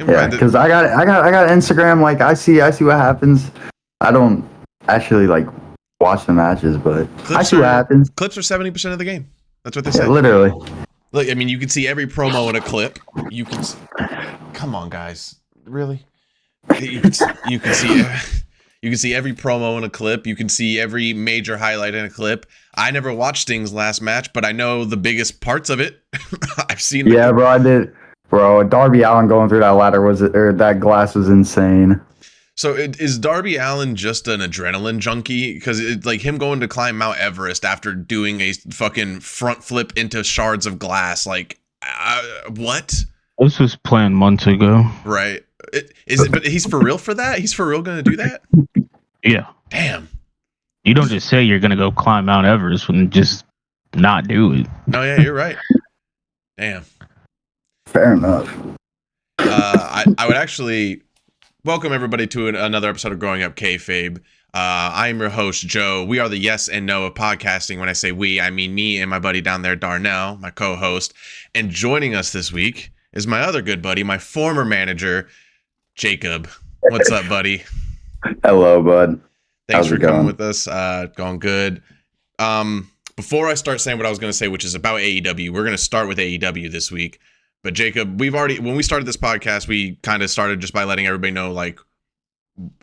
Yeah, because I got Instagram. Like I see what happens. I don't actually like watch the matches, but I see what happens. Clips are 70% of the game. That's what they say. Literally. Look, I mean, you can see every promo in a clip. You can. Come on, guys. Really? You can see. You can see every promo in a clip. You can see every major highlight in a clip. I never watched Sting's last match, but I know the biggest parts of it. I've seen. Yeah, bro, I did. Bro, Darby Allin going through that ladder that glass was insane. So is Darby Allin just an adrenaline junkie? Because it's like him going to climb Mount Everest after doing a fucking front flip into shards of glass. Like, what? This was planned months ago. Right. But he's for real for that? He's for real going to do that? Yeah. Damn. You don't just say you're going to go climb Mount Everest and just not do it. No, yeah, you're right. Damn. Fair enough. I would actually welcome everybody to another episode of Growing Up Kayfabe. I'm your host, Joe. We are the yes and no of podcasting. When I say we, I mean me and my buddy down there, Darnell, my co-host. And joining us this week is my other good buddy, my former manager, Jacob. What's up, buddy? Hello, bud. Thanks for coming with us. Going good. Before I start saying what I was going to say, which is about AEW, we're going to start with AEW this week. But Jacob, when we started this podcast, we kind of started just by letting everybody know like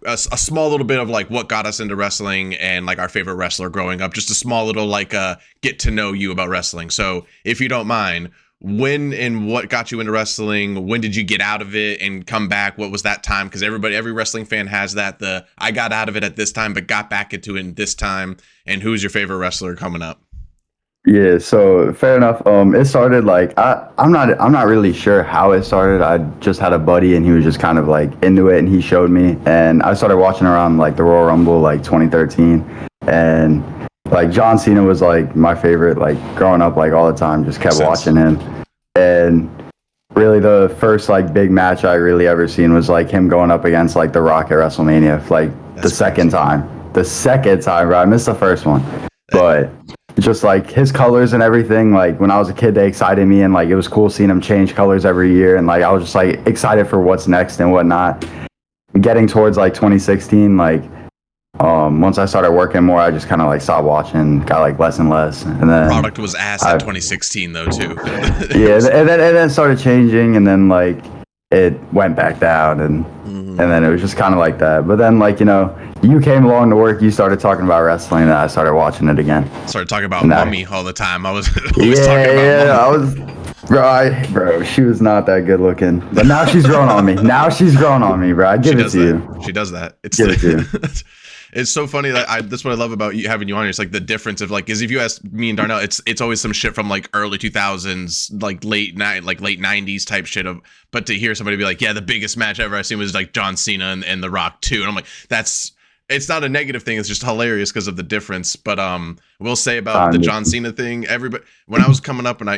a small little bit of like what got us into wrestling and like our favorite wrestler growing up. Just a small little like get to know you about wrestling. So if you don't mind, when and what got you into wrestling? When did you get out of it and come back? What was that time? Because every wrestling fan has that. I got out of it at this time, but got back into it in this time. And who's your favorite wrestler coming up? Yeah, so fair enough. It started like I'm not really sure how it started. I just had a buddy and he was just kind of like into it and he showed me, and I started watching around like the Royal Rumble like 2013, and like John Cena was like my favorite like growing up, like all the time, just kept watching him. And really the first like big match I really ever seen was like him going up against like The Rock at WrestleMania, like the second time, bro. I missed the first one, but just like his colors and everything, like when I was a kid they excited me, and like it was cool seeing him change colors every year, and like I was just like excited for what's next and whatnot. Getting towards like 2016, like once I started working more, I just kind of like stopped watching, got like less and less, and then product was ass in 2016 though too. Yeah, and then it started changing, and then like it went back down, and then it was just kind of like that. But then like, you know, you came along to work, you started talking about wrestling, and I started watching it again. Started talking about Mummy all the time. I was talking about bro, she was not that good looking, but now she's grown on me. Bro. I give it to you. She does that. It's so funny that that's what I love about you having you on here. It's like the difference of like, because if you ask me and Darnell, it's always some shit from like early 2000s, like late 90s type shit of. But to hear somebody be like, yeah, the biggest match ever I seen was like John Cena and The Rock too, and I'm like, it's not a negative thing. It's just hilarious because of the difference. But we'll say about the John Cena thing. Everybody, when I was coming up, and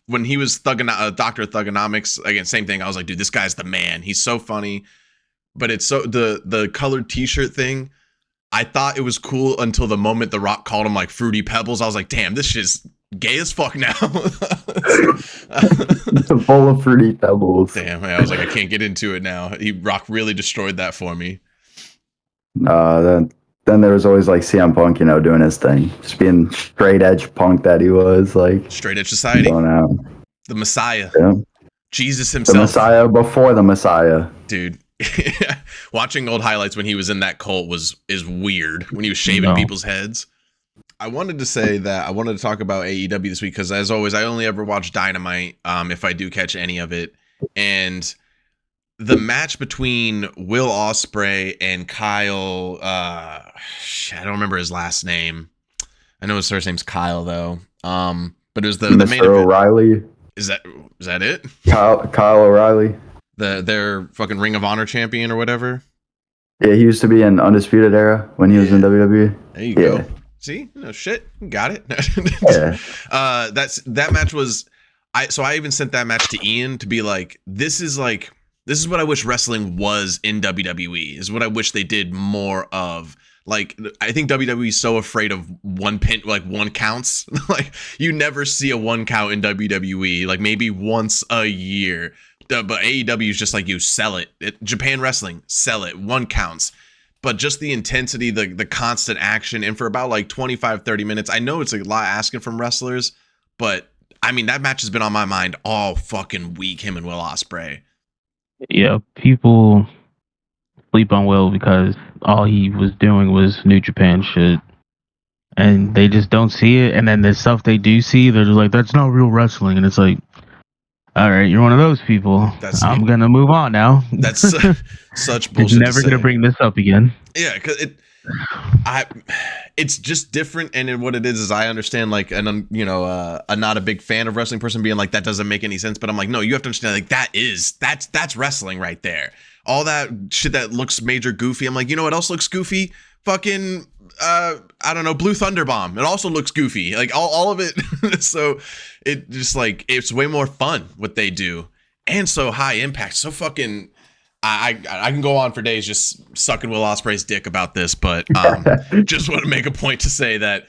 when he was Dr. Thugonomics, again, same thing. I was like, dude, this guy's the man. He's so funny. But it's so the colored T-shirt thing. I thought it was cool until the moment The Rock called him like Fruity Pebbles. I was like, damn, this shit's gay as fuck now. Full of Fruity Pebbles. Damn, I was like, I can't get into it now. Rock really destroyed that for me. Then there was always like CM Punk, you know, doing his thing, just being straight edge punk that he was, like straight edge society, going out. The Messiah, Jesus himself, the Messiah before the Messiah, dude. Watching old highlights when he was in that cult is weird, when he was shaving people's heads. I wanted to say that I wanted to talk about AEW this week because, as always, I only ever watch Dynamite if I do catch any of it. And the match between Will Ospreay and Kyle, I don't remember his last name. I know his first name's Kyle though. But it was the main event. O'Reilly. Is that it? Kyle O'Reilly. Their fucking Ring of Honor champion or whatever. Yeah, he used to be in Undisputed Era when he was in WWE. There you go. See, no shit, got it. Yeah. That match was. So I even sent that match to Ian to be like, this is what I wish wrestling was in WWE. Is what I wish they did more of. Like, I think WWE is so afraid of one counts. Like, you never see a one count in WWE. Like, maybe once a year. but AEW is just like, you sell it. Japan Wrestling, sell it. 1 counts. But just the intensity, the constant action, and for about like 25, 30 minutes, I know it's a lot asking from wrestlers, but I mean, that match has been on my mind all fucking week, him and Will Ospreay. Yeah, people sleep on Will because all he was doing was New Japan shit. And they just don't see it. And then the stuff they do see, they're just like, that's not real wrestling. And it's like, all right, you're one of those people. I'm going to move on now. That's such bullshit. Never going to bring this up again. Yeah, because it's just different. And what it is I understand, like, and I'm not a big fan of wrestling person being like, that doesn't make any sense. But I'm like, no, you have to understand, like, that's wrestling right there. All that shit that looks major goofy. I'm like, you know what else looks goofy? Fucking I don't know, Blue Thunder Bomb. It also looks goofy, like all of it. So it just like, it's way more fun what they do, and so high impact, so fucking I can go on for days just sucking Will Ospreay's dick about this, but just want to make a point to say that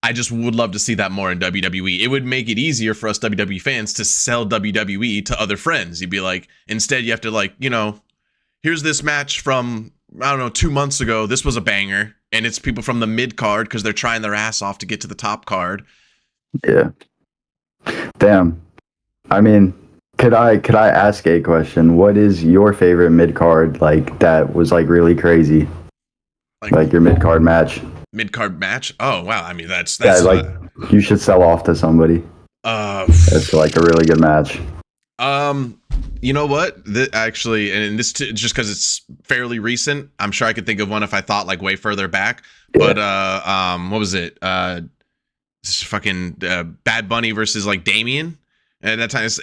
I just would love to see that more in WWE. It would make it easier for us WWE fans to sell WWE to other friends. You'd be like, instead you have to, like, here's this match from, I don't know, 2 months ago. This was a banger. And it's people from the mid card because they're trying their ass off to get to the top card. Yeah. Damn. I mean, could I ask a question? What is your favorite mid card, like, that was like really crazy? Like your mid card match? Mid card match? Oh wow. I mean, that's like you should sell off to somebody. That's like a really good match. You know what? Actually, and this just because it's fairly recent, I'm sure I could think of one if I thought like way further back. Yeah. But what was it? Fucking Bad Bunny versus like Damien. And that time it's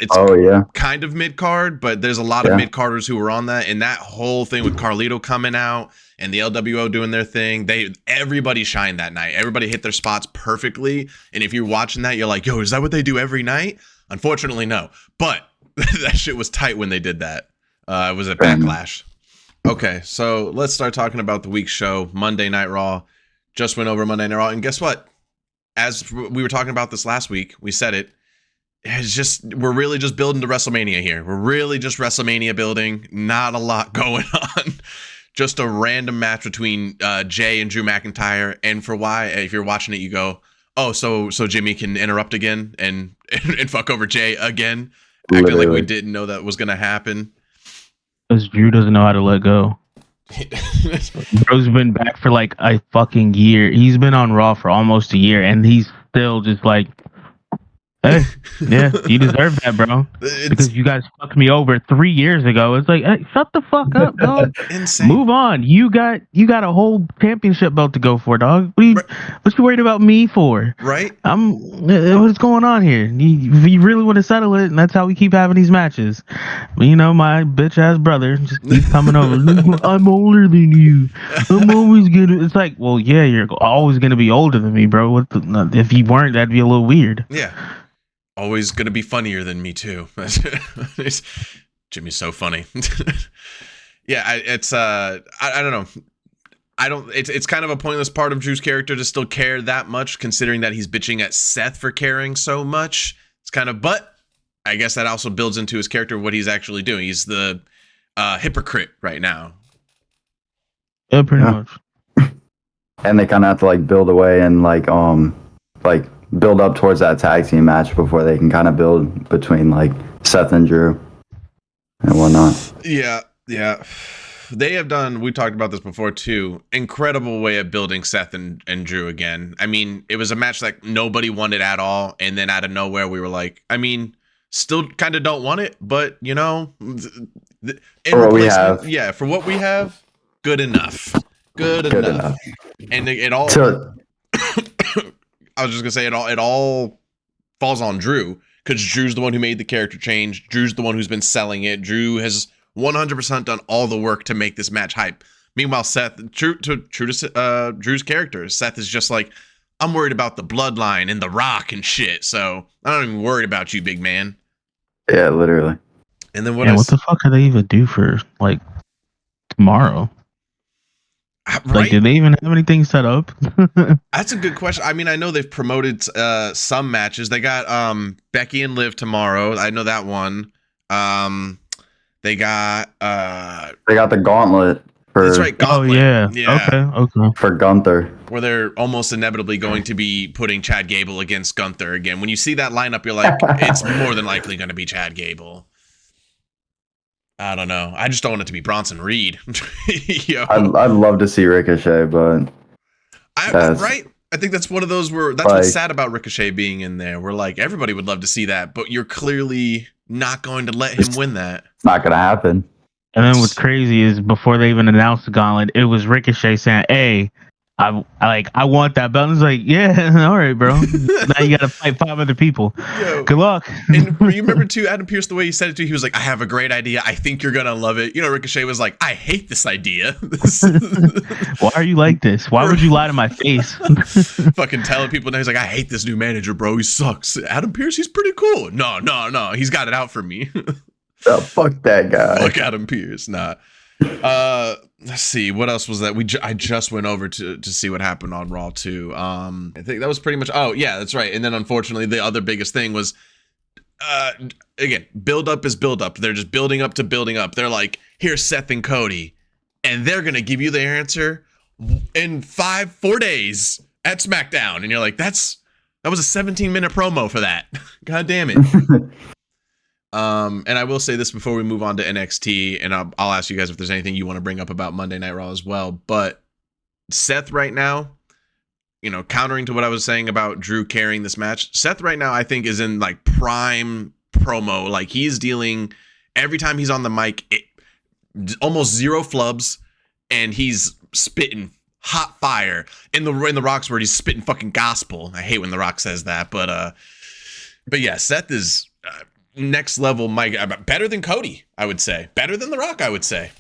kind of mid card, but there's a lot of mid carders who were on that, and that whole thing with Carlito coming out and the LWO doing their thing. Everybody shined that night. Everybody hit their spots perfectly. And if you're watching that, you're like, yo, is that what they do every night? Unfortunately, no. But that shit was tight when they did that. It was a Backlash. Okay, so let's start talking about the week's show. Monday Night Raw. Just went over Monday Night Raw. And guess what? As we were talking about this last week, we said it. It's just, we're really just building to WrestleMania here. We're really just WrestleMania building. Not a lot going on. Just a random match between Jay and Drew McIntyre. And for why, if you're watching it, you go, oh, so Jimmy can interrupt again and fuck over Jay again. Acting like we didn't know that was going to happen. Because Drew doesn't know how to let go. Bro's been back for like a fucking year. He's been on Raw for almost a year, and he's still just like, hey, yeah, you deserve that, bro. Because you guys fucked me over 3 years ago. It's like, hey, shut the fuck up, dog. Insane. Move on. You got a whole championship belt to go for, dog. What you worried about me for? Right. What's going on here? You really want to settle it, and that's how we keep having these matches. But, my bitch ass brother just keeps coming over. I'm older than you. I'm always gonna. It's like, well, yeah, you're always gonna be older than me, bro. If you weren't, that'd be a little weird. Yeah. Always gonna be funnier than me too. Jimmy's so funny. Yeah, it's I don't know. It's kind of a pointless part of Drew's character to still care that much, considering that he's bitching at Seth for caring so much. It's kind of, but I guess that also builds into his character what he's actually doing. He's the hypocrite right now. Yeah, pretty much. And they kind of have to like build away and like build up towards that tag team match before they can kind of build between like Seth and Drew and whatnot. Yeah. They have done, we talked about this before too, incredible way of building Seth and Drew again. I mean, it was a match that nobody wanted at all, and then out of nowhere we were like, I mean, still kind of don't want it, but for what we have. Yeah, for what we have, good enough. Good enough. And it all I was just gonna say it all falls on Drew, because Drew's the one who made the character change. Drew's the one who's been selling it. Drew has 100% done all the work to make this match hype. Meanwhile, Seth, true to Drew's character, Seth is just like, I'm worried about the bloodline and the Rock and shit, so I'm not even worried about you, big man. Yeah, literally. And then what the fuck do they even do for like tomorrow? Right? Like, do they even have anything set up? That's a good question. I mean, I know they've promoted some matches. They got Becky and Liv tomorrow. I know that one. They got the gauntlet for that's right, Gauntlet. Oh yeah. Okay. for Gunther. Where they're almost inevitably going to be putting Chad Gable against Gunther again. When you see that lineup, you're like, it's more than likely going to be Chad Gable. I don't know. I just don't want it to be Bronson Reed. Yo. I'd love to see Ricochet, but right? I think that's one of those where that's what's sad about Ricochet being in there. We're like, everybody would love to see that, but you're clearly not going to let him win that. It's not gonna happen. And then what's crazy is before they even announced the gauntlet, it was Ricochet saying, "Hey, I want that belt." And it's like, yeah, all right, bro. Now you got to fight 5 other people. Yo. Good luck. And you remember too, Adam Pearce, the way he said it too, he was like, "I have a great idea. I think you're gonna love it." You know, Ricochet was like, "I hate this idea." Why are you like this? Why would you lie to my face? Fucking telling people now, he's like, "I hate this new manager, bro. He sucks." Adam Pearce, he's pretty cool. No, he's got it out for me. Oh, fuck that guy. Fuck Adam Pearce. Nah. Let's see, what else was that? I just went over to see what happened on Raw too. I think that was pretty much. Oh yeah, that's right. And then unfortunately, the other biggest thing was, again, build up is build up. They're just building up to building up. They're like, here's Seth and Cody, and they're gonna give you the answer in 4 days at SmackDown, and you're like, that was a 17-minute promo for that. God damn it. And I will say this before we move on to NXT, and I'll ask you guys if there's anything you want to bring up about Monday Night Raw as well. But Seth right now, you know, countering to what I was saying about Drew carrying this match, Seth right now I think is in like prime promo. Like he's dealing every time he's on the mic, almost zero flubs, and he's spitting hot fire. In the Rock's word, he's spitting fucking gospel. I hate when The Rock says that, but yeah, Seth is. Next level, Mike, better than Cody, I would say. Better than The Rock, I would say.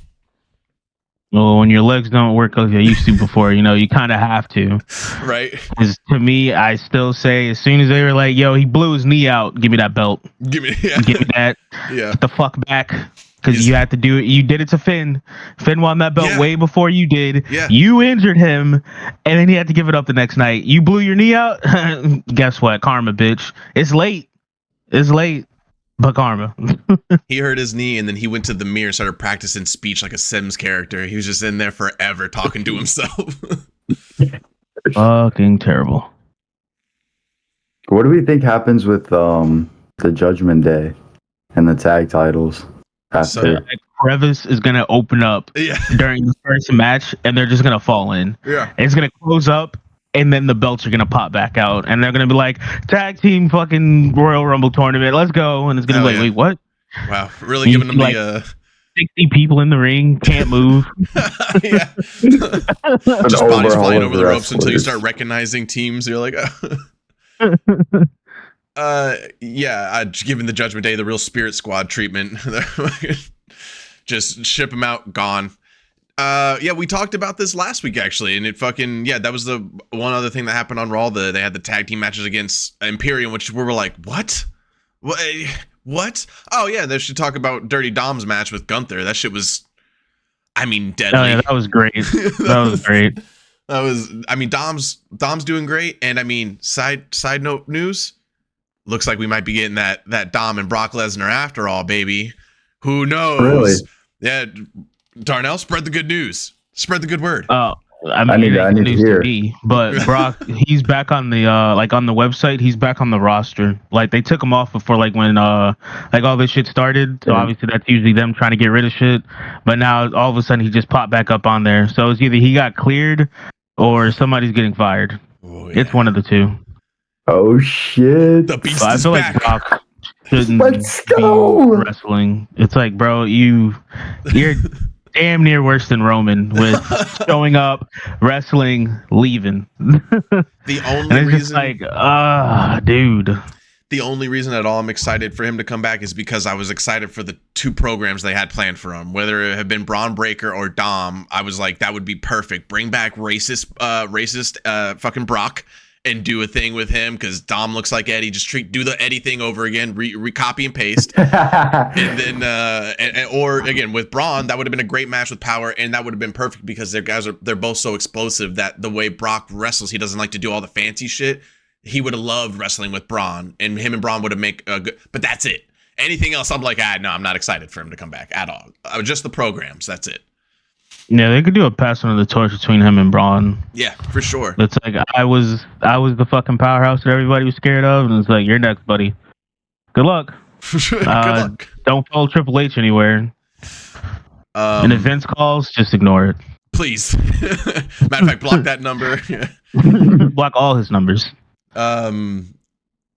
Well, when your legs don't work like they used to before, you know, you kind of have to. Right. Because to me, I still say, as soon as they were like, yo, he blew his knee out, give me that belt. Give me that. Yeah. Get the fuck back. Because you had to do it. You did it to Finn. Finn won that belt way before you did. Yeah. You injured him, and then he had to give it up the next night. You blew your knee out? Guess what? Karma, bitch. It's late. But karma. He hurt his knee, and then he went to the mirror and started practicing speech like a Sims character. He was just in there forever talking to himself. Fucking terrible. What do we think happens with the Judgment Day and the tag titles after? So, crevice is gonna open up during the first match, and they're just gonna fall in. Yeah, it's gonna close up. And then the belts are going to pop back out. And they're going to be like, tag team fucking Royal Rumble tournament. Let's go. And it's going to be like, wait, what? Wow. Really giving them like, 60 people in the ring. Can't move. Yeah. Just bodies flying over the ropes until you start recognizing teams. You're like, giving the Judgment Day the real Spirit Squad treatment. Just ship them out, gone. We talked about this last week actually, and that was the one other thing that happened on Raw. They had the tag team matches against Imperium, which we were like, what? Oh yeah, they should talk about Dirty Dom's match with Gunther. That shit was, deadly. Oh yeah, that was great. That was great. Dom's doing great, and side note news, looks like we might be getting that Dom and Brock Lesnar after all, baby. Who knows? Really? Yeah. Darnell, spread the good news. Spread the good word. I need to hear. But Brock, he's back on the on the website. He's back on the roster. Like they took him off before, when all this shit started. So obviously that's usually them trying to get rid of shit. But now all of a sudden he just popped back up on there. So it's either he got cleared or somebody's getting fired. Oh, yeah. It's one of the two. Oh shit! The beast is back. Like Brock shouldn't be wrestling. It's like, bro, you're damn near worse than Roman with showing up, wrestling, leaving. The only reason, dude. The only reason at all I'm excited for him to come back is because I was excited for the 2 programs they had planned for him. Whether it had been Braun Breaker or Dom, I was like, that would be perfect. Bring back racist fucking Brock and do a thing with him, because Dom looks like Eddie. Just do the Eddie thing over again, copy and paste, and then or again with Braun, that would have been a great match with power, and that would have been perfect because they're both so explosive that the way Brock wrestles, he doesn't like to do all the fancy shit. He would have loved wrestling with Braun, and him and Braun would have made a good. But that's it. Anything else, I'm like, no, I'm not excited for him to come back at all. Just the programs. That's it. Yeah, they could do a passing of the torch between him and Braun. Yeah, for sure. It's like I was the fucking powerhouse that everybody was scared of, and it's like you're next, buddy. Good luck. Good luck. Don't follow Triple H anywhere. And if Vince calls, just ignore it. Please. Matter of fact, block that number. Block all his numbers.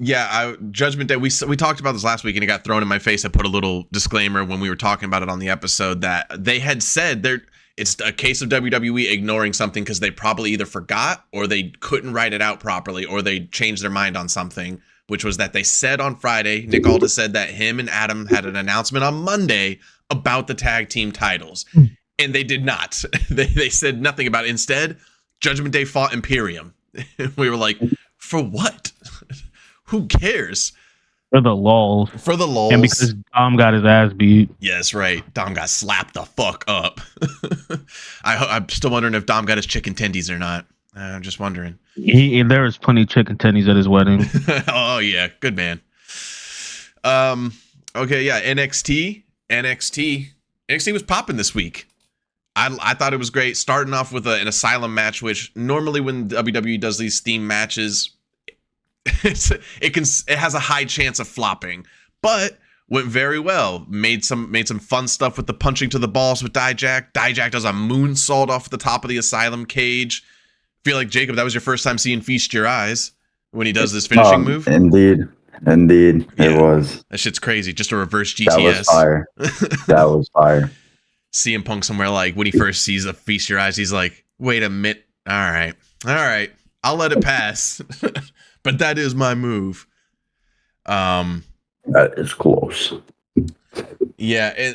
Yeah, Judgment Day. We talked about this last week, and it got thrown in my face. I put a little disclaimer when we were talking about it on the episode that they had said it's a case of WWE ignoring something because they probably either forgot or they couldn't write it out properly or they changed their mind on something, which was that they said on Friday, Nick Aldis said that him and Adam had an announcement on Monday about the tag team titles. And they did not. They said nothing about it. Instead, Judgment Day fought Imperium. We were like, for what? Who cares? For the lulz. For the lulz. And because Dom got his ass beat. Yes, right. Dom got slapped the fuck up. I'm still wondering if Dom got his chicken tendies or not. I'm just wondering. There was plenty of chicken tendies at his wedding. Oh, yeah. Good man. Okay, yeah. NXT was popping this week. I thought it was great. Starting off with an Asylum match, which normally when WWE does these theme matches, it has a high chance of flopping, but went very well. Made some fun stuff with the punching to the balls with Dijak. Dijak does a moonsault off the top of the Asylum cage. Feel like, Jacob, that was your first time seeing Feast Your Eyes when he does this finishing move. Indeed, yeah. It was. That shit's crazy. Just a reverse GTS. That was fire. That was fire. CM Punk somewhere, like, when he first sees a Feast Your Eyes, he's like, wait a minute. All right. I'll let it pass. But that is my move. That is close. Yeah, and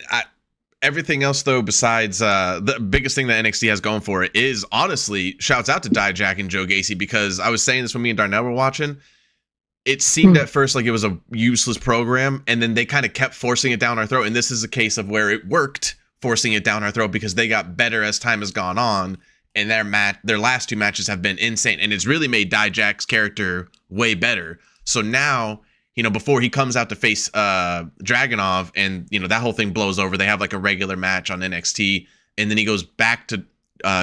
everything else, though, besides the biggest thing that NXT has going for it is, honestly, shouts out to Dijak and Joe Gacy, because I was saying this when me and Darnell were watching. It seemed at first like it was a useless program, and then they kind of kept forcing it down our throat, and this is a case of where it worked, forcing it down our throat, because they got better as time has gone on, and their last two matches have been insane, and it's really made Dijak's character way better. So now, before he comes out to face Dragunov, and that whole thing blows over, they have like a regular match on NXT, and then he goes back to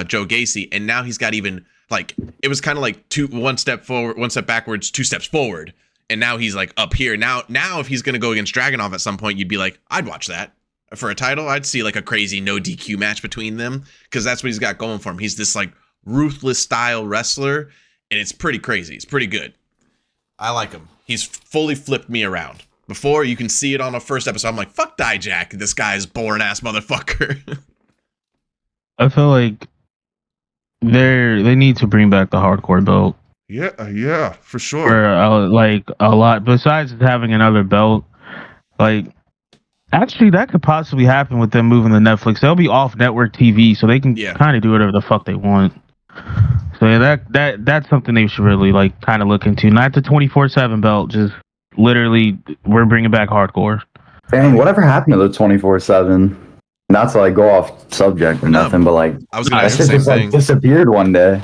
Joe Gacy, and now he's got even, like, it was kind of like one step forward, one step backwards, two steps forward, and now he's like up here. Now if he's gonna go against Dragunov at some point, you'd be like, I'd watch that. For a title, I'd see like a crazy no DQ match between them, because that's what he's got going for him. He's this like ruthless style wrestler, and it's pretty crazy. It's pretty good. I like him. He's fully flipped me around. Before, you can see it on the first episode, I'm like, fuck Dijak, this guy's boring ass motherfucker. I feel like they need to bring back the hardcore belt. Yeah, for sure. For like a lot, besides having another belt, like. Actually, that could possibly happen with them moving to Netflix. They'll be off network TV, so they can kind of do whatever the fuck they want. So yeah, that's something they should really like kind of look into. Not the 24/7 belt, just literally we're bringing back hardcore. Dang, whatever happened to the 24/7? Not to like go off subject or nothing, but like I was gonna that ask the shit same just like thing. disappeared one day.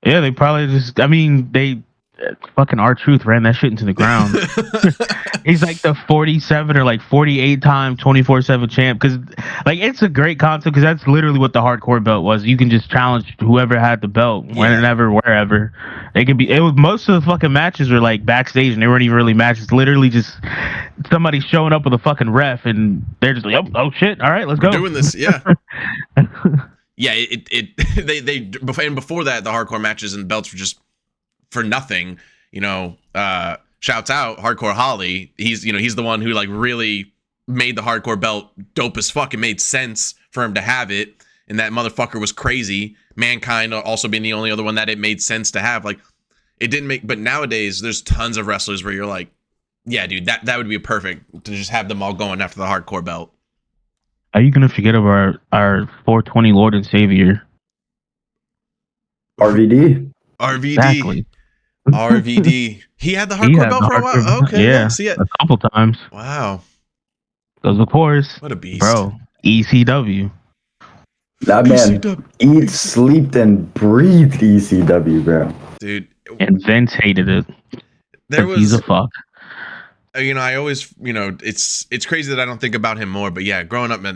Yeah, they probably just. I mean, they fucking R-Truth ran that shit into the ground. He's like the 47 or like 48 time 24/7 champ, because like it's a great concept, because that's literally what the hardcore belt was. You can just challenge whoever had the belt whenever, wherever. It could be. It was most of the fucking matches were like backstage, and they weren't even really matches. Literally just somebody showing up with a fucking ref, and they're just like, oh shit, all right, let's go. We're doing this, yeah. Yeah, and before that, the hardcore matches and belts were just for nothing. Shouts out Hardcore Holly. He's the one who like really made the hardcore belt dope as fuck. It made sense for him to have it, and that motherfucker was crazy. Mankind also being the only other one that it made sense to have. Like, it didn't make, but nowadays there's tons of wrestlers where you're like, yeah, dude, that would be perfect to just have them all going after the hardcore belt. Are you gonna forget about our 420 Lord and Savior? RVD. Exactly. RVD. He had the hardcore belt for a while? Okay, yeah, see it. a couple times. Wow. Because of course. What a beast. Bro, ECW. That man eats, slept, and breathed ECW, bro. Dude. And Vince hated it. He's a fuck. you know, I always, you know, it's crazy that I don't think about him more, but yeah, growing up, man,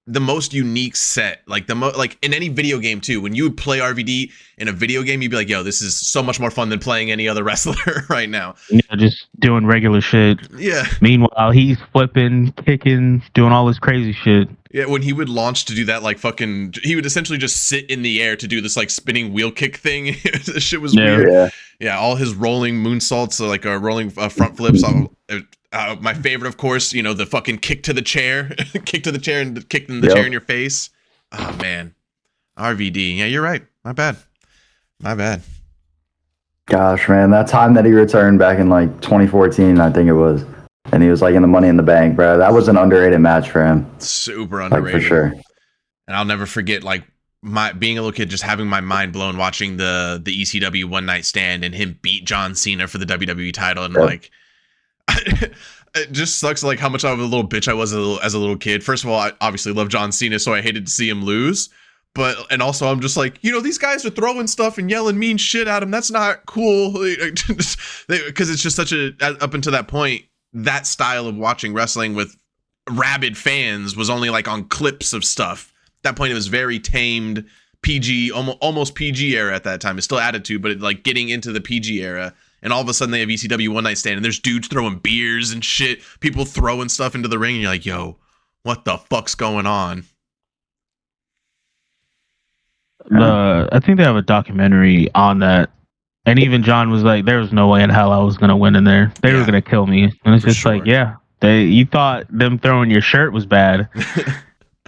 the most unique set, like like in any video game too, when you would play RVD in a video game, you'd be like, yo, this is so much more fun than playing any other wrestler right now. You know, just doing regular shit. Yeah. Meanwhile, he's flipping, kicking, doing all this crazy shit. Yeah, when he would launch to do that, like fucking, he would essentially just sit in the air to do this like spinning wheel kick thing. This shit was weird. Yeah. Yeah, all his rolling moonsaults, so like rolling front flips. My favorite, of course, you know, the fucking kick to the chair, kick to the chair and kick in the chair in your face. Oh man, RVD. Yeah, you're right. My bad. Gosh, man, that time that he returned back in like 2014, I think it was, and he was like in the Money in the Bank, bro. That was an underrated match for him. Super underrated, like, for sure. And I'll never forget, like, my being a little kid, just having my mind blown watching the ECW One Night Stand and him beat John Cena for the WWE title, and like, it just sucks like how much of a little bitch I was as a little kid. First of all, I obviously love John Cena, so I hated to see him lose. And also I'm just like, you know, these guys are throwing stuff and yelling mean shit at him. That's not cool. Because it's just such up until that point, that style of watching wrestling with rabid fans was only like on clips of stuff. At that point, it was very tamed, PG, almost PG era at that time. It's still attitude, but like getting into the PG era. And all of a sudden they have ECW One Night Stand and there's dudes throwing beers and shit, people throwing stuff into the ring, and you're like, yo, what the fuck's going on? I think they have a documentary on that, and even John was like, "There was no way in hell I was gonna win in there. They were gonna kill me." And it's just like, yeah, you thought them throwing your shirt was bad.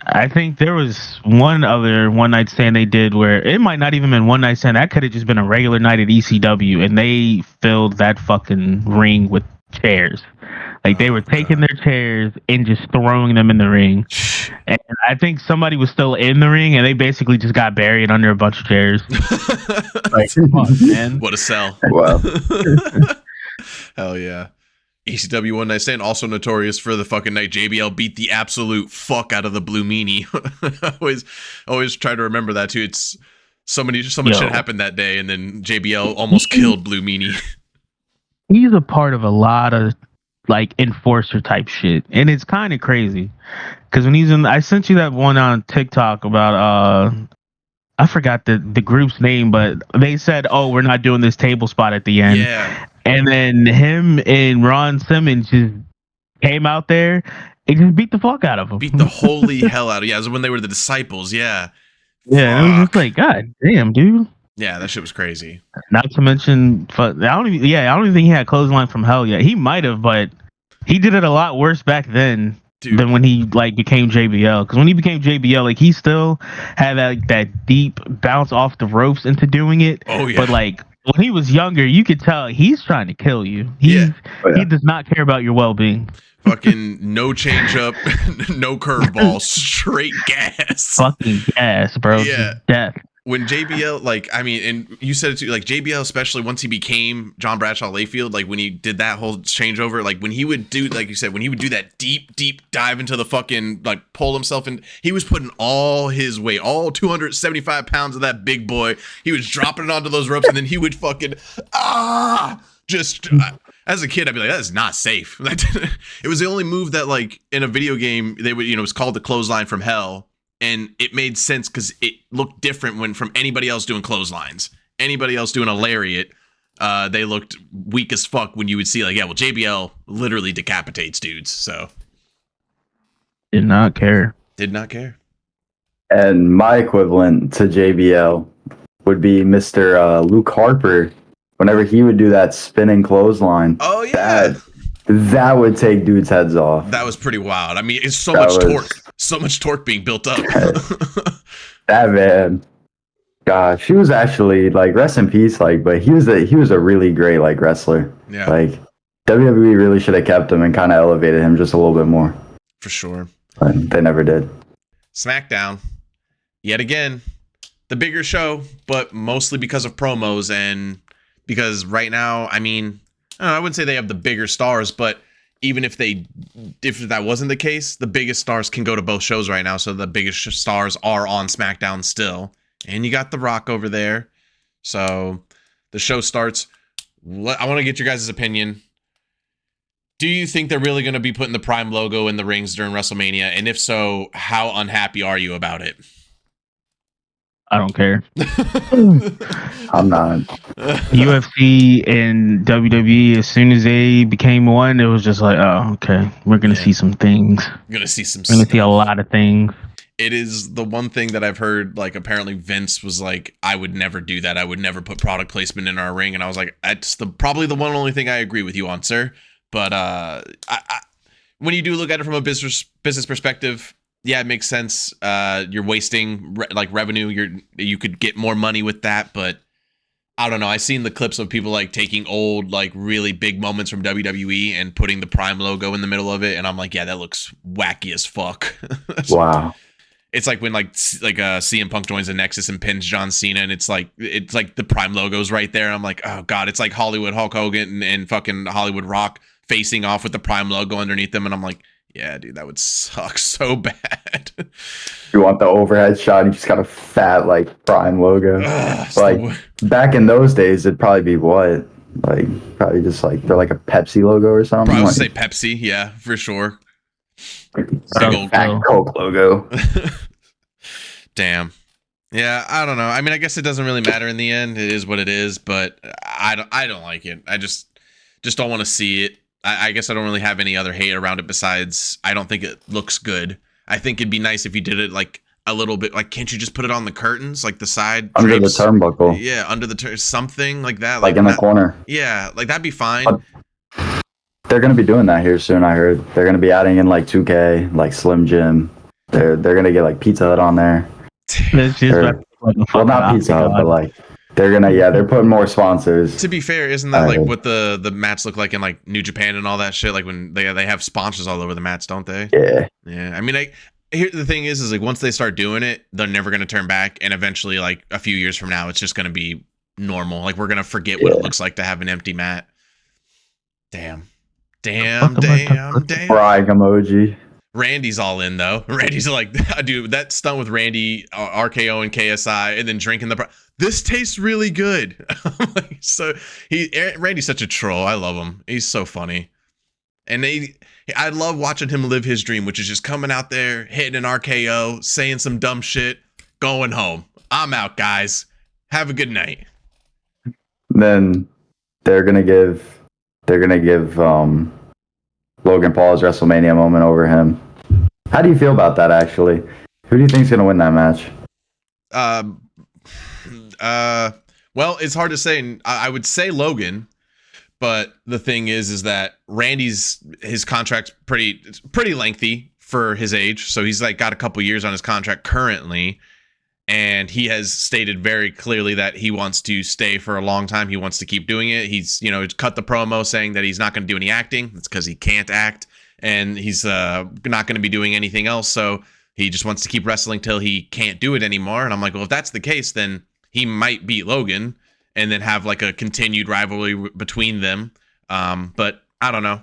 I think there was one other one night stand they did where it might not even been one night stand. That could have just been a regular night at ECW, and they filled that fucking ring with chairs. Like they were taking their chairs and just throwing them in the ring. And I think somebody was still in the ring, and they basically just got buried under a bunch of chairs. Like, come on, man. What a sell. Wow. Hell yeah. ECW One Night Stand, also notorious for the fucking night JBL beat the absolute fuck out of the Blue Meanie. always try to remember that too. It's so much shit happened that day, and then JBL almost killed Blue Meanie. He's a part of a lot of like enforcer type shit, and it's kind of crazy because when he's in, I sent you that one on TikTok about I forgot the group's name, but they said, oh, we're not doing this table spot at the end. Yeah. And then him and Ron Simmons just came out there and just beat the fuck out of him. Beat the holy hell out of, yeah, it was when they were the disciples, yeah. Yeah, it was just like, god damn, dude. Yeah, that shit was crazy. Not to mention, I don't even think he had clothesline from hell yet. He might have, but he did it a lot worse back then. Dude. Than when he like became JBL, because when he became JBL, like he still had that deep bounce off the ropes into doing it. Oh yeah. But like when he was younger, you could tell he's trying to kill you. He does not care about your well-being. Fucking no change up, no curveball, straight gas. Fucking gas, bro. Yeah. Just death. When JBL, like, I mean, and you said it too, like JBL, especially once he became John Bradshaw Layfield, like when he did that whole changeover, like when he would do, like you said, when he would do that deep dive into the fucking, like pull himself in, he was putting all his weight, all 275 pounds of that big boy, he was dropping it onto those ropes, and then he would fucking, as a kid, I'd be like, that is not safe. It was the only move that, like, in a video game, they would, you know, it was called the clothesline from hell. And it made sense because it looked different from anybody else doing clotheslines. Anybody else doing a lariat, they looked weak as fuck when you would see, like, yeah, well, JBL literally decapitates dudes. So did not care. And my equivalent to JBL would be Mr. Luke Harper. Whenever he would do that spinning clothesline. Oh yeah. That would take dudes' heads off. That was pretty wild. I mean, it's so much torque being built up. That man, gosh, he was actually like, rest in peace. Like, but he was a really great like wrestler. Yeah. Like WWE really should have kept him and kind of elevated him just a little bit more. For sure. But they never did. SmackDown, yet again, the bigger show, but mostly because of promos and because right now, I mean, I wouldn't say they have the bigger stars, but even if that wasn't the case, the biggest stars can go to both shows right now. So the biggest stars are on SmackDown still. And you got The Rock over there. So the show starts. I want to get your guys' opinion. Do you think they're really going to be putting the Prime logo in the rings during WrestleMania? And if so, how unhappy are you about it? I don't care. I'm not. UFC and WWE, as soon as they became one, it was just like, oh, okay, we're gonna see some things. We're gonna see some. We're gonna see a lot of things. It is the one thing that I've heard. Like, apparently Vince was like, I would never do that. I would never put product placement in our ring. And I was like, that's probably the one only thing I agree with you on, sir. But when you do look at it from a business perspective, yeah, it makes sense. You're wasting revenue. You could get more money with that, but I don't know. I've seen the clips of people like taking old, like really big moments from WWE and putting the Prime logo in the middle of it, and I'm like, yeah, that looks wacky as fuck. Wow. It's like when CM Punk joins the Nexus and pins John Cena, and it's like the Prime logo's right there. And I'm like, oh god, it's like Hollywood Hulk Hogan and fucking Hollywood Rock facing off with the Prime logo underneath them, and I'm like, yeah, dude, that would suck so bad. You want the overhead shot? You just got a fat like Prime logo. Like back in those days, it'd probably be what? Like probably just like they're like a Pepsi logo or something. Probably like, say Pepsi, yeah, for sure. Big old fat Coke logo. Damn. Yeah, I don't know. I mean, I guess it doesn't really matter in the end. It is what it is, but I don't like it. I just don't want to see it. I guess I don't really have any other hate around it besides I don't think it looks good. I think it'd be nice if you did it like a little bit. Like, can't you just put it on the curtains, like the side under drapes? The turnbuckle? Yeah, under the something like that. Like in the corner. Yeah, like that'd be fine. They're gonna be doing that here soon. I heard they're gonna be adding in like 2K, like Slim Jim. They're gonna get like Pizza Hut on there. Well, not Pizza Hut, but like. They're putting more sponsors. To be fair, isn't that like what the mats look like in like New Japan and all that shit? Like when they have sponsors all over the mats, don't they? Yeah. Yeah. I mean, here the thing is like once they start doing it, they're never gonna turn back, and eventually, like a few years from now, it's just gonna be normal. Like we're gonna forget what it looks like to have an empty mat. Damn. Crying emoji. Randy's all in though. Randy's like, dude, that stunt with Randy, RKO and KSI, and then drinking this tastes really good. Like, so Randy's such a troll. I love him. He's so funny. And I love watching him live his dream, which is just coming out there, hitting an RKO, saying some dumb shit, going home. I'm out, guys. Have a good night. Then they're gonna give Logan Paul's WrestleMania moment over him. How do you feel about that, actually? Who do you think's gonna win that match? Well, it's hard to say. I would say Logan, but the thing is that his contract's pretty lengthy for his age. So he's like got a couple years on his contract currently, and he has stated very clearly that he wants to stay for a long time. He wants to keep doing it. He's cut the promo saying that he's not going to do any acting. It's because he can't act, and he's not going to be doing anything else. So he just wants to keep wrestling till he can't do it anymore. And I'm like, well, if that's the case, then he might beat Logan and then have like a continued rivalry between them. But I don't know.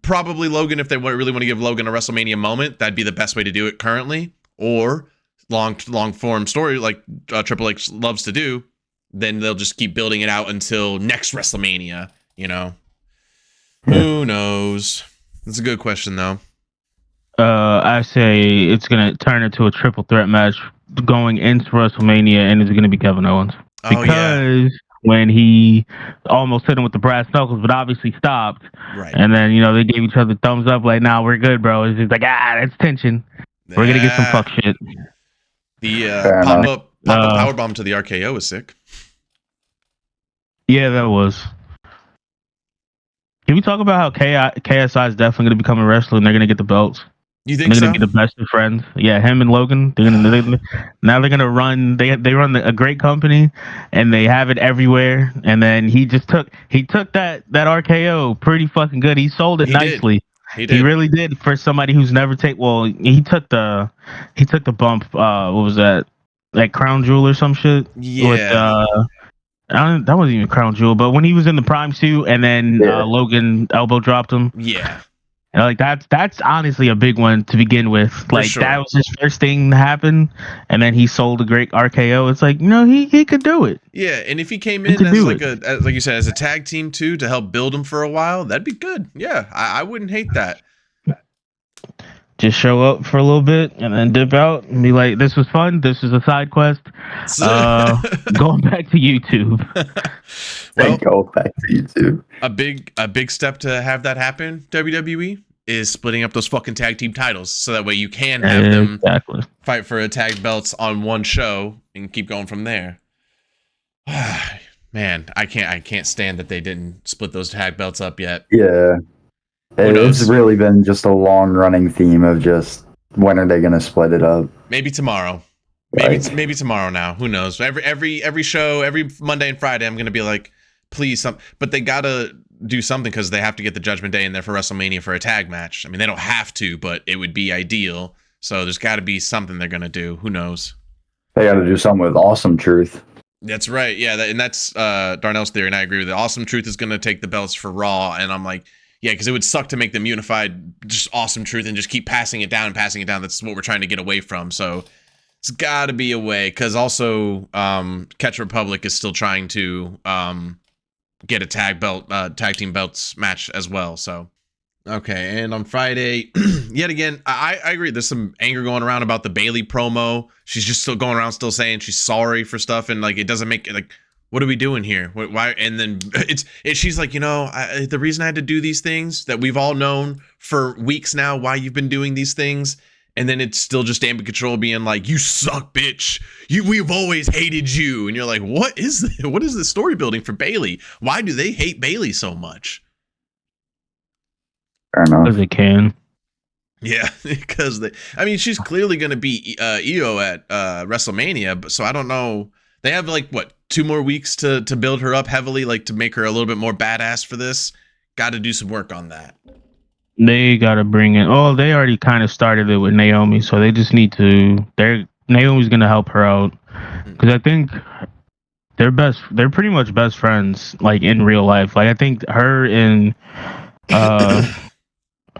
Probably Logan, if they really want to give Logan a WrestleMania moment, that'd be the best way to do it currently. Or long form story like Triple H loves to do, then they'll just keep building it out until next WrestleMania. Who knows? That's a good question though. I say it's gonna turn into a triple threat match going into WrestleMania, and it's gonna be Kevin Owens because when he almost hit him with the brass knuckles, but obviously stopped. Right. And then they gave each other thumbs up, like, "Nah, we're good, bro." It's just like, that's tension. We're gonna get some fuck shit. The pop-up powerbomb to the RKO was sick. Yeah, that was. Can we talk about how KSI is definitely going to become a wrestler and they're going to get the belts? You think they're so? Going to be the best of friends. Yeah, him and Logan. They're going to run. They run a great company, and they have it everywhere. And then he took that RKO pretty fucking good. He sold it nicely. He did. He really did for somebody who's never he took the bump. What was that? Like Crown Jewel or some shit? Yeah. With, that wasn't even Crown Jewel, but when he was in the prime suit and then Logan elbow dropped him. Yeah. And like that's honestly a big one to begin with. Like sure. that was his first thing to happen, and then he sold a great RKO. It's like, he could do it. Yeah, and if he came in as like like you said, as a tag team too, to help build him for a while, that'd be good. Yeah, I wouldn't hate that. Just show up for a little bit and then dip out and be like, this was fun. This is a side quest. Going back to YouTube. Well, go back to YouTube. A big step to have that happen, WWE, is splitting up those fucking tag team titles so that way you can have them fight for a tag belts on one show and keep going from there. Man, I can't stand that they didn't split those tag belts up yet. Yeah. It's really been just a long running theme of just when are they going to split it up? Maybe tomorrow. Maybe tomorrow now. Who knows? Every show, every Monday and Friday, I'm going to be like, please, but they got to do something because they have to get the Judgment Day in there for WrestleMania for a tag match. I mean, they don't have to, but it would be ideal. So there's got to be something they're going to do. Who knows? They got to do something with Awesome Truth. That's right. Yeah, and that's Darnell's theory, and I agree with it. Awesome Truth is going to take the belts for Raw, and I'm like, yeah, because it would suck to make them unified, just Awesome Truth, and just keep passing it down. That's what we're trying to get away from. So it's got to be a way, because also Catch Republic is still trying to get a tag team belts match as well. So okay, and on Friday, yet again, I agree. There's some anger going around about the Bayley promo. She's just still going around, still saying she's sorry for stuff, and like it doesn't make like. What are we doing here? Why? And then she's like, the reason I had to do these things that we've all known for weeks now, why you've been doing these things. And then it's still just Damage Control being like, you suck, bitch. We've always hated you. And you're like, what is the story building for Bayley? Why do they hate Bayley so much? Fair enough. Because they can. Yeah, because she's clearly going to be Io at WrestleMania. But so I don't know. They have like 2 more weeks to build her up heavily, like to make her a little bit more badass for this. Got to do some work on that. They got to bring in. Oh, they already kind of started it with Naomi, so they just need to. Naomi's gonna help her out because I think they're pretty much best friends, like in real life. Like I think her and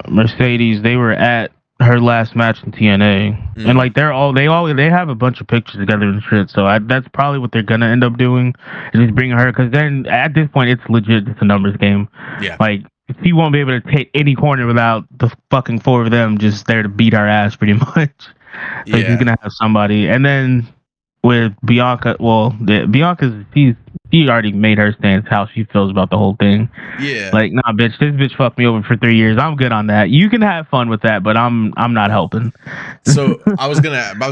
Mercedes, they were at her last match in TNA, and like they have a bunch of pictures together and shit. So that's probably what they're gonna end up doing, is just bringing her, because then at this point it's legit, it's a numbers game. Yeah, like she won't be able to take any corner without the fucking 4 of them just there to beat our ass pretty much. So she's gonna have somebody, and then with Bianca, she already made her stance how she feels about the whole thing. Yeah. Like, nah, bitch, this bitch fucked me over for 3 years. I'm good on that. You can have fun with that, but I'm not helping. So I was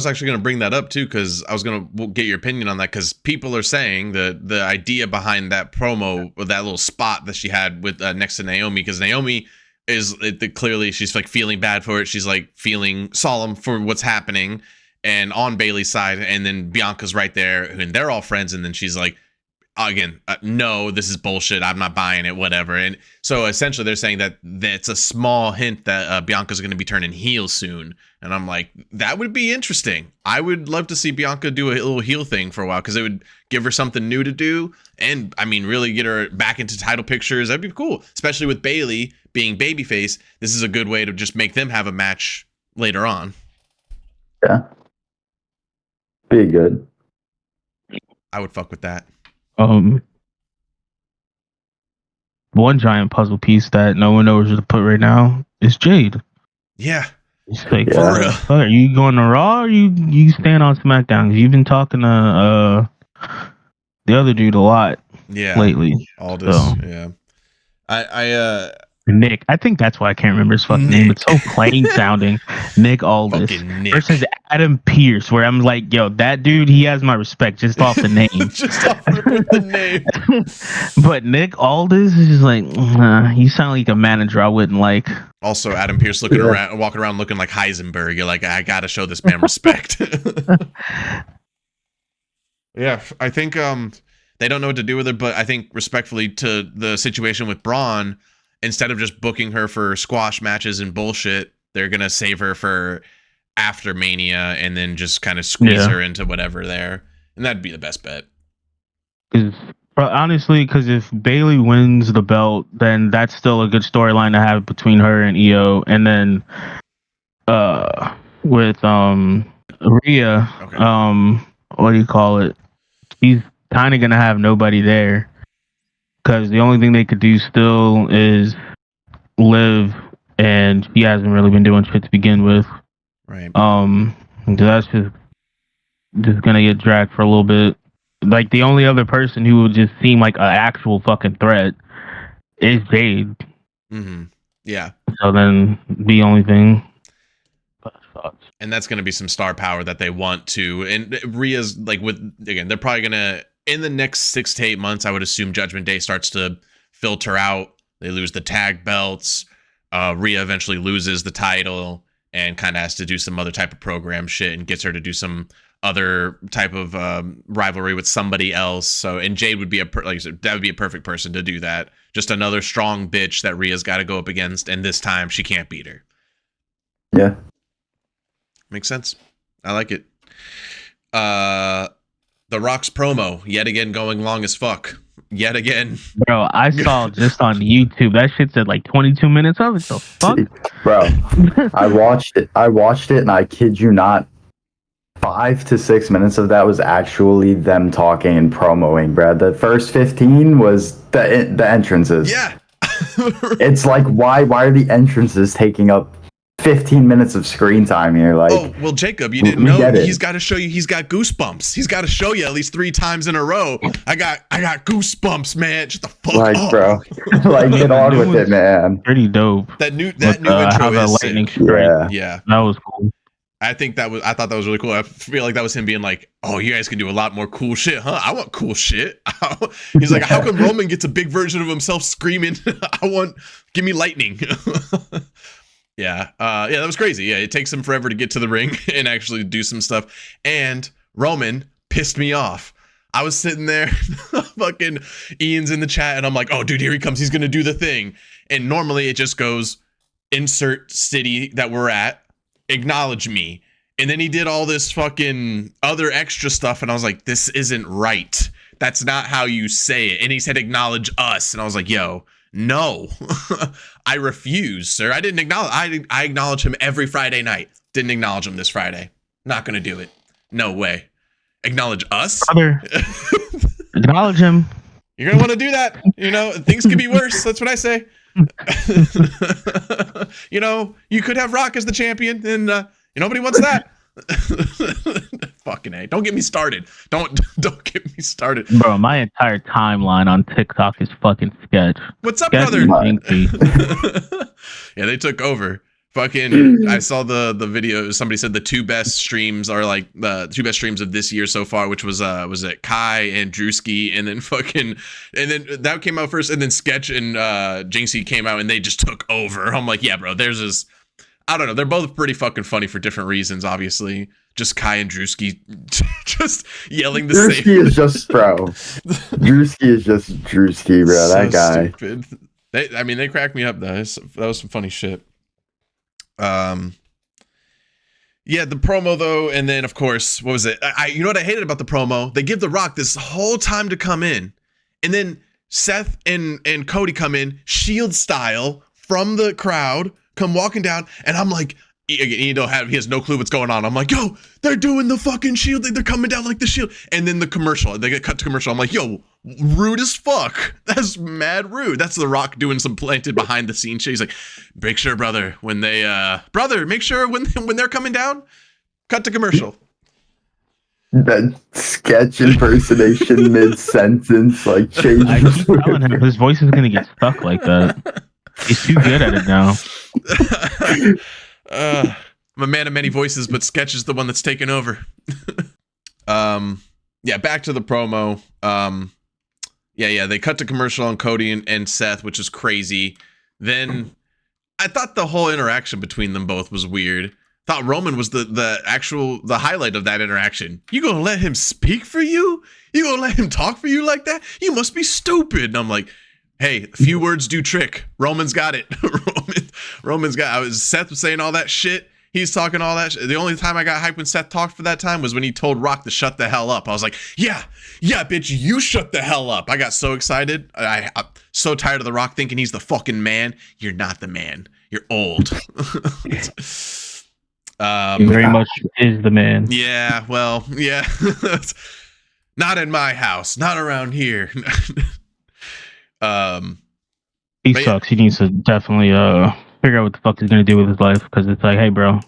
actually gonna bring that up too, because I was gonna get your opinion on that, because people are saying the idea behind that promo, or that little spot that she had with next to Naomi, because Naomi is clearly she's like feeling bad for it. She's like feeling solemn for what's happening, and on Bayley's side, and then Bianca's right there, and they're all friends, and then she's like, again, no, this is bullshit. I'm not buying it, whatever. And so essentially they're saying that that's a small hint that Bianca's going to be turning heel soon. And I'm like, that would be interesting. I would love to see Bianca do a little heel thing for a while, because it would give her something new to do. And I mean, really get her back into title pictures. That'd be cool, especially with Bayley being babyface. This is a good way to just make them have a match later on. Yeah. Be good. I would fuck with that. One giant puzzle piece that no one knows where to put right now is Jade. Yeah. It's like, are you going to Raw, or you staying on SmackDown? 'Cause you've been talking to the other dude a lot lately. Aldis, so. Yeah. I Nick, I think that's why I can't remember his fucking name. It's so plain sounding. Nick Aldis versus Adam Pearce, where I'm like, yo, that dude, he has my respect just off the name. Just off the name. But Nick Aldis is just like, you sound like a manager I wouldn't like. Also, Adam Pearce walking around looking like Heisenberg. You're like, I gotta show this man respect. Yeah, I think they don't know what to do with her, but I think respectfully to the situation with Braun, instead of just booking her for squash matches and bullshit, they're going to save her for after Mania and then just kind of squeeze her into whatever there. And that'd be the best bet. Because honestly, because if Bailey wins the belt, then that's still a good storyline to have between her and Io, and then with Rhea, Okay. what do you call it? She's kind of gonna have nobody there because the only thing they could do still is Liv, and she hasn't really been doing shit to begin with. Right. That's just gonna get dragged for a little bit. Like the only other person who would just seem like an actual fucking threat is Jade. Mm-hmm. Yeah. So then the only thing. And that's going to be some star power that they want to. And Rhea's like they're probably going to, in the next 6 to 8 months, I would assume Judgment Day starts to filter out. They lose the tag belts. Rhea eventually loses the title and kind of has to do some other type of program shit and gets her to do some other type of rivalry with somebody else. So, and Jade would be like I said, that would be a perfect person to do that. Just another strong bitch that Rhea's got to go up against. And this time she can't beat her. Yeah. Makes sense. I like it. The Rock's promo, yet again going long as fuck. Yet again. Bro, I saw just on YouTube, that shit said like 22 minutes of it, so fuck. Bro, I watched it and I kid you not, 5 to 6 minutes of that was actually them talking and promoing, bro. The first 15 was the entrances. Yeah. It's like, why are the entrances taking up 15 minutes of screen time here? Like, oh, well, Jacob, you didn't know he's got to show you he's got goosebumps. He's got to show you at least 3 times in a row. I got goosebumps, man. Just the fuck up. Bro. Like, get on with it, man. Pretty dope. That new intro is lightning sick. strike. Yeah. That was cool. I thought that was really cool. I feel like that was him being like, "Oh, you guys can do a lot more cool shit, huh? I want cool shit." He's like, "How come Roman gets a big version of himself screaming? Give me lightning." Yeah, that was crazy. Yeah, it takes him forever to get to the ring and actually do some stuff. And Roman pissed me off. I was sitting there, fucking Ian's in the chat, and I'm like, "Oh, dude, here he comes. He's gonna do the thing." And normally it just goes, insert city that we're at, acknowledge me. And then he did all this fucking other extra stuff, and I was like, "This isn't right. That's not how you say it." And he said, "Acknowledge us," and I was like, "Yo, no." I refuse, sir. I didn't acknowledge. I acknowledge him every Friday night. Didn't acknowledge him this Friday. Not gonna do it. No way. Acknowledge us. Brother, acknowledge him. You're gonna want to do that. You know, things could be worse. That's what I say. You know, you could have Rock as the champion, and nobody wants that. Fucking A. Don't get me started. Don't get me started. Bro, my entire timeline on TikTok is fucking sketch. What's up, Sketch brother? Yeah, they took over. Fucking, I saw the video. Somebody said the 2 best streams are like the 2 best streams of this year so far, which was it Kai and Drewski, and then that came out first, and then Sketch and Jinxie came out, and they just took over. I'm like, yeah, bro, there's this. I don't know. They're both pretty fucking funny for different reasons, obviously. Just Kai and Drewski just yelling the same. Drewski is just, bro. Drewski is just Drewski, bro. So that guy. Stupid. They cracked me up, though. That was some funny shit. Yeah, the promo, though, and then, of course, what was it? You know what I hated about the promo? They give The Rock this whole time to come in, and then Seth and Cody come in, Shield style, from the crowd, come walking down, and I'm like, he has no clue what's going on. I'm like, yo, they're doing the fucking Shield. They're coming down like the Shield. And then the commercial, they get cut to commercial. I'm like, yo, rude as fuck. That's mad rude. That's The Rock doing some planted behind the scenes shit. He's like, make sure, brother, when make sure when they're coming down, cut to commercial. That Sketch impersonation mid-sensence, like, changes. I keep telling him his voice is gonna get stuck like that. He's too good at it now. I'm a man of many voices, but Sketch is the one that's taken over. Yeah, back to the promo. Yeah, they cut to commercial on Cody and Seth, which is crazy. Then I thought the whole interaction between them both was weird. Thought Roman was the highlight of that interaction. You gonna let him speak for you? You gonna let him talk for you like that? You must be stupid. And I'm like, hey, a few words do trick. Roman's got it. Roman's got. Seth was saying all that shit. He's talking all that shit. The only time I got hyped when Seth talked for that time was when he told Rock to shut the hell up. I was like, yeah, bitch, you shut the hell up. I got so excited. I'm so tired of The Rock thinking he's the fucking man. You're not the man. You're old. He very much is the man. Yeah, well, yeah. Not in my house. Not around here. He sucks. He needs to definitely figure out what the fuck he's gonna do with his life, because it's like, hey, bro,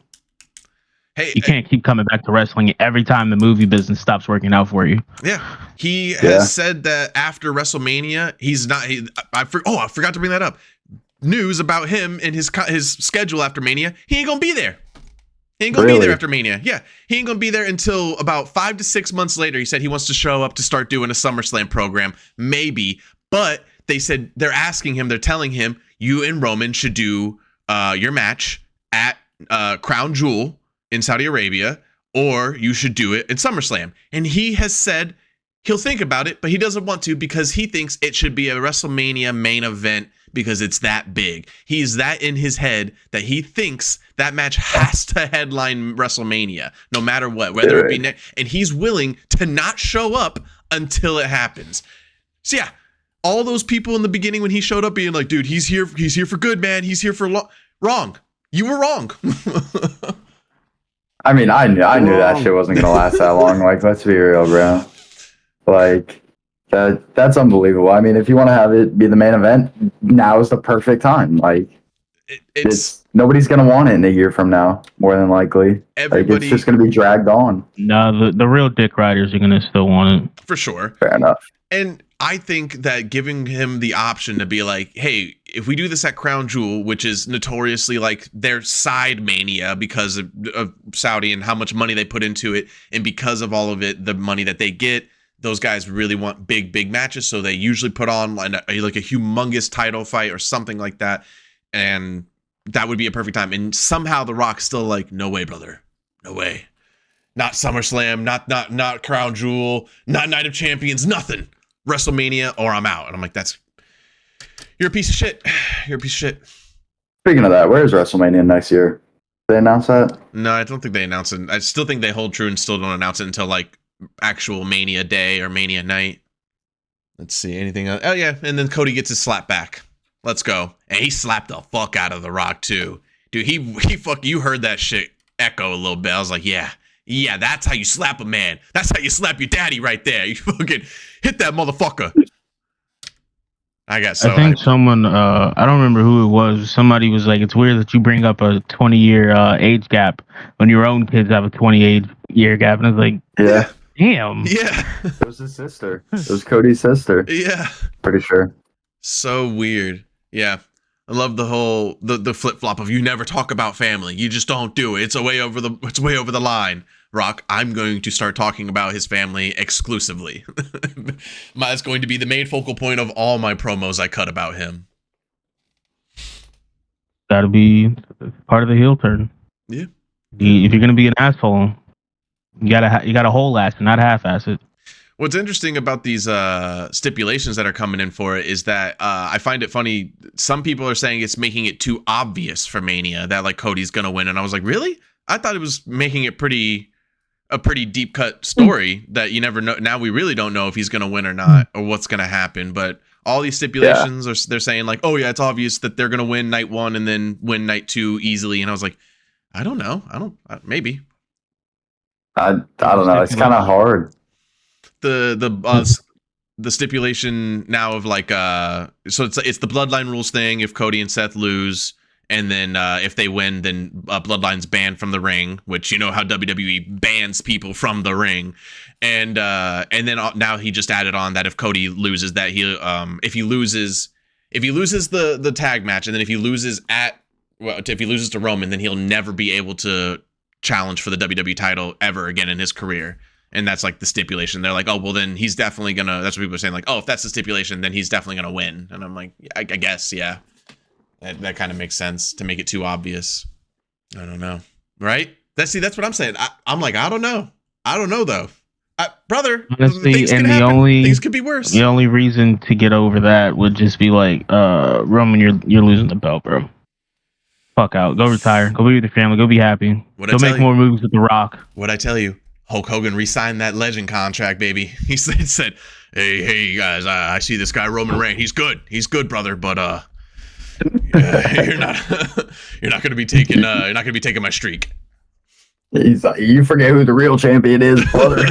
you can't keep coming back to wrestling every time the movie business stops working out for you. Yeah, he has said that after WrestleMania, he's not. I forgot to bring that up. News about him and his schedule after Mania. He ain't gonna be there. He ain't gonna be there after Mania. Yeah, he ain't gonna be there until about 5 to 6 months later. He said he wants to show up to start doing a SummerSlam program, maybe. But they said they're asking him, they're telling him, you and Roman should do your match at Crown Jewel in Saudi Arabia, or you should do it in SummerSlam. And he has said he'll think about it, but he doesn't want to because he thinks it should be a WrestleMania main event because it's that big. He's that in his head that he thinks that match has to headline WrestleMania, no matter what, whether it be and he's willing to not show up until it happens. So yeah, all those people in the beginning when he showed up being like, dude, he's here for good, man. He's here for wrong. You were wrong. I mean, I knew that shit wasn't gonna last that long. Like, let's be real, bro. Like, that's unbelievable. I mean, if you want to have it be the main event, now is the perfect time. Like, it's nobody's gonna want it in a year from now, more than likely. Like, it's just gonna be dragged on. No, the real dick riders are gonna still want it for sure. Fair enough. And I think that giving him the option to be like, hey, if we do this at Crown Jewel, which is notoriously like their side mania because of Saudi and how much money they put into it, and because of all of it, the money that they get, those guys really want big matches, so they usually put on like a humongous title fight or something like that, and that would be a perfect time. And somehow The Rock's still like, no way, brother, no way, not SummerSlam, not Crown Jewel, not Night of Champions, nothing. WrestleMania or I'm out. And I'm like, you're a piece of shit. You're a piece of shit. Speaking of that, where's WrestleMania next year? Did they announce that? No, I don't think they announced it. I still think they hold true and still don't announce it until like actual Mania Day or Mania Night. Let's see, anything else? Oh yeah, and then Cody gets his slap back. Let's go. And he slapped the fuck out of The Rock too. Dude, he you heard that shit echo a little bit. I was like, yeah, that's how you slap a man. That's how you slap your daddy right there. You fucking hit that motherfucker. I think someone, I don't remember who it was. Somebody was like, it's weird that you bring up a 20-year age gap when your own kids have a 28-year gap. And I was like, yeah. Damn. Yeah. It was his sister. It was Cody's sister. Yeah. Pretty sure. So weird. Yeah. I love the whole the flip flop of you never talk about family. You just don't do it. It's way over the line. Rock, I'm going to start talking about his family exclusively. That's going to be the main focal point of all my promos I cut about him. Gotta be part of the heel turn. Yeah. If you're gonna be an asshole, you gotta whole ass and not half ass it. What's interesting about these stipulations that are coming in for it is that I find it funny. Some people are saying it's making it too obvious for Mania that like Cody's gonna win, and I was like, really? I thought it was making it a pretty deep cut story that you never know. Now we really don't know if he's gonna win or not, or what's gonna happen. But all these stipulations they're saying like, oh yeah, it's obvious that they're gonna win night 1 and then win night 2 easily. And I was like, I don't know. Maybe. I don't know. It's kind of hard. The stipulation now of like so it's the bloodline rules thing. If Cody and Seth lose, and then if they win, then bloodline's banned from the ring, which you know how WWE bans people from the ring, and then now he just added on that if Cody loses, that if he loses the tag match, and then if he loses to Roman, then he'll never be able to challenge for the WWE title ever again in his career. And that's like the stipulation. They're like, oh, well, then he's definitely gonna. That's what people are saying. Like, oh, if that's the stipulation, then he's definitely gonna win. And I'm like, I guess, yeah. That kind of makes sense to make it too obvious. I don't know, right? That's what I'm saying. I'm like, I don't know though, brother. Honestly, things and can happen. Things could be worse. The only reason to get over that would just be like, Roman, you're losing the belt, bro. fuck out. Go retire. Go be with your family. Go be happy. Go make more movies with The Rock. What'd I tell you? Hulk Hogan re-signed that legend contract, baby. He said, hey guys, I see this guy Roman Reigns. He's good, brother, but you're not gonna be taking my streak. He's like, you forget who the real champion is, brother.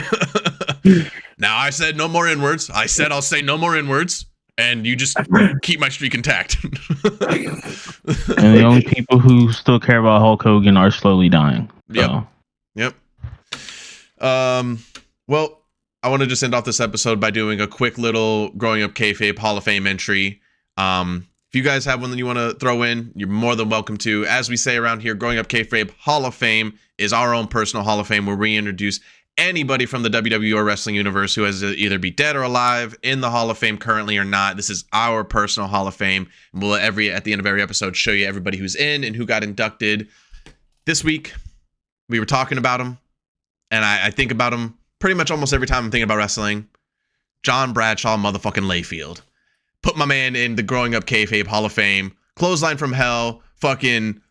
Now I said no more N-words. I said I'll say no more N-words, and you just keep my streak intact. And the only people who still care about Hulk Hogan are slowly dying. So. Yep. Well, I want to just end off this episode by doing a quick little Growing Up Kayfabe Hall of Fame entry. If you guys have one that you want to throw in, you're more than welcome to. As we say around here, Growing Up Kayfabe Hall of Fame is our own personal Hall of Fame where we introduce anybody from the WWE or wrestling universe who has to either be dead or alive in the Hall of Fame currently or not. This is our personal Hall of Fame. And we'll at the end of every episode show you everybody who's in and who got inducted. This week, we were talking about them, and I think about them pretty much almost every time I'm thinking about wrestling. John Bradshaw motherfucking Layfield. Put my man in the Growing Up Kayfabe Hall of Fame. Clothesline from hell. Fucking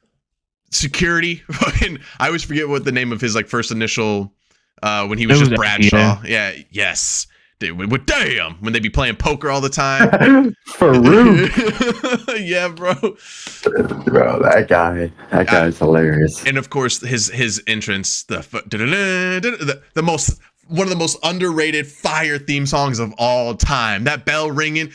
security. Fucking, I always forget what the name of his like first initial when he was just Bradshaw. Yeah, yes. Dude, damn, when they be playing poker all the time. Farouk. Yeah, bro. Bro, that guy's hilarious. And of course, his entrance, one of the most underrated fire theme songs of all time. That bell ringing,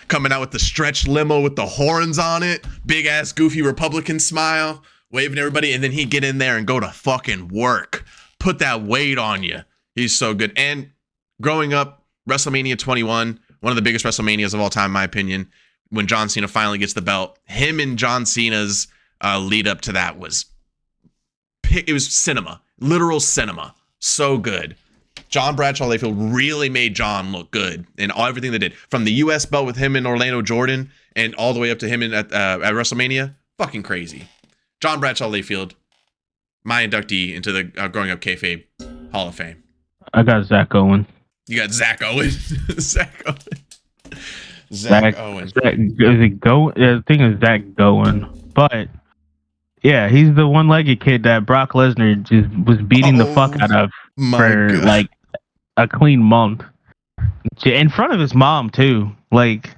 coming out with the stretch limo with the horns on it, big ass goofy Republican smile, waving everybody, and then he'd get in there and go to fucking work. Put that weight on you. He's so good. And growing up, WrestleMania 21, one of the biggest WrestleManias of all time, in my opinion, when John Cena finally gets the belt, him and John Cena's lead up to that was cinema, literal cinema. So good. John Bradshaw Layfield really made John look good in everything they did. From the US belt with him and Orlando Jordan and all the way up to him at WrestleMania. Fucking crazy. John Bradshaw Layfield, my inductee into the Growing Up Kayfabe Hall of Fame. I got Zach Owen. You got Zach Owen. Zach Owen. Zach Owen. The thing is Zach Gowen. But yeah, he's the one-legged kid that Brock Lesnar just was beating the fuck out of for God. Like a clean month. In front of his mom too. Like,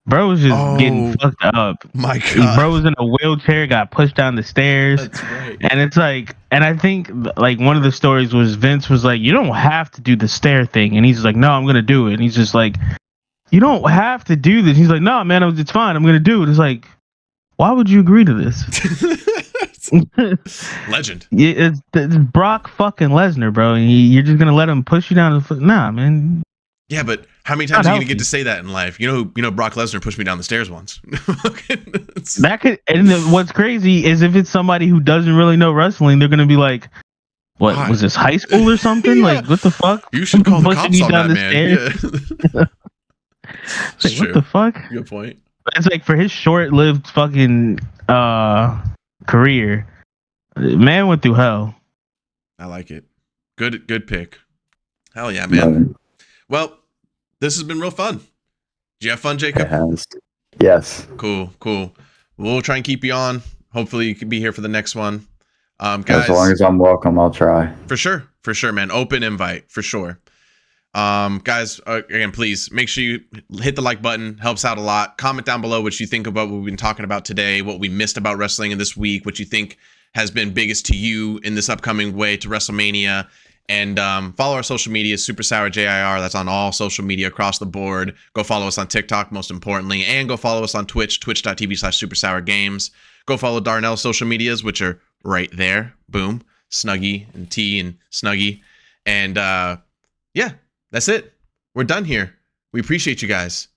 bro was just getting fucked up. My God. Bro was in a wheelchair, got pushed down the stairs. That's right. And it's like, and I think like one of the stories was Vince was like, you don't have to do the stair thing. And he's like, no, I'm going to do it. And he's just like, you don't have to do this. He's like, no, man, it's fine. I'm going to do it. It's like, why would you agree to this? Legend. It's Brock fucking Lesnar, bro. And you're just going to let him push you down the foot. Nah, man. Yeah, but how many times are you gonna get to say that in life? You know, Brock Lesnar pushed me down the stairs once. That could, and what's crazy is if it's somebody who doesn't really know wrestling, they're gonna be like, "What God. Was this high school or something? Yeah. Like, what the fuck? You should call the cops on that, man." Yeah. Like, what the fuck? Good point. But it's like for his short-lived fucking career, man went through hell. I like it. Good pick. Hell yeah, man. Well, this has been real fun. Did you have fun, Jacob? It has. Yes. Cool. We'll try and keep you on. Hopefully you can be here for the next one. Guys, as long as I'm welcome, I'll try. For sure, man. Open invite, for sure. Guys, again, please make sure you hit the like button. Helps out a lot. Comment down below what you think about what we've been talking about today, what we missed about wrestling in this week, what you think has been biggest to you in this upcoming way to WrestleMania. And follow our social media, Super Sour JIR. That's on all social media across the board. Go follow us on TikTok, most importantly. And go follow us on Twitch, twitch.tv/Super Sour Games. Go follow Darnell's social medias, which are right there. Boom. Snuggie and T and Snuggie. And yeah, that's it. We're done here. We appreciate you guys.